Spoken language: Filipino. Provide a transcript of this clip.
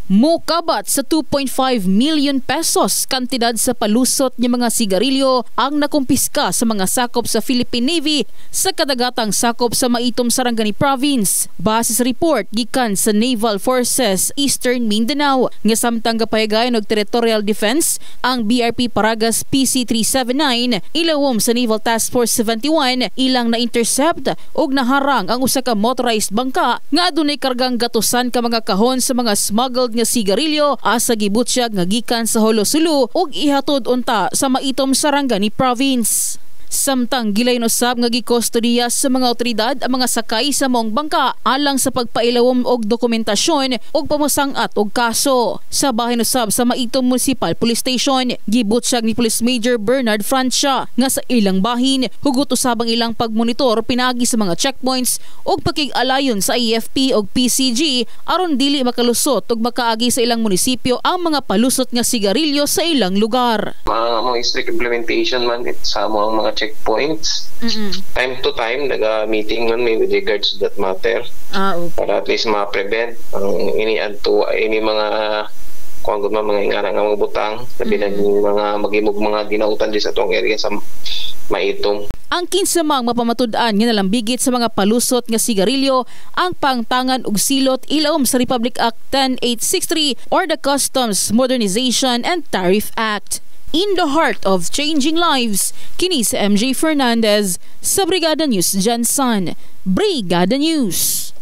Mokabat sa 2.5 million pesos kantidad sa palusot ng mga sigarilyo ang nakumpiska sa mga sakop sa Philippine Navy sa kadagatang sakop sa Maitom, Sarangani Province. Base sa report gikan sa Naval Forces Eastern Mindanao nga samtang gapahigayon og Territorial Defense ang BRP Paragas PC-379 ilawom sa Naval Task Force 71 ilang na-intercept og naharang ang usa ka motorized bangka nga adunay kargang gatusan ka mga kahon sa mga smuggled nga sigarilyo asa gibutyag nga gikan sa Holosulu ug ihatod unta sa Maitom, Sarangani Province. Samtang gilayon usab nga gikustodiya sa mga otoridad ang mga sakay sa maong bangka alang sa pagpailawom og dokumentasyon ug pamusangat og kaso. Sa bahin usab sa Maitom Municipal Police Station, gibutyag ni Police Major Bernard Francia nga sa ilang bahin hugot usab ang ilang pagmonitor pinagi sa mga checkpoints ug pakig-alayon sa AFP ug PCG aron dili makalusot ug makaagi sa ilang munisipyo ang mga palusot nga sigarilyo sa ilang lugar. Mga strict implementation man sa mga checkpoints. Time to time naga-meeting man may with regards to that matter. Okay. Para at least ma-prevent ang ini mga kung mga ingana nga mga butang sabi na mga magimog mga dinautan di sa atong area sa Maitom. Ang kinsamang mapamatud-an nga nalambigit sa mga palusot nga sigarilyo ang pangtangan ug silot ilawom sa Republic Act 10863 or the Customs Modernization and Tariff Act. In the heart of changing lives, kini sa MJ Fernandez sa Brigada News Jansan. Brigada News.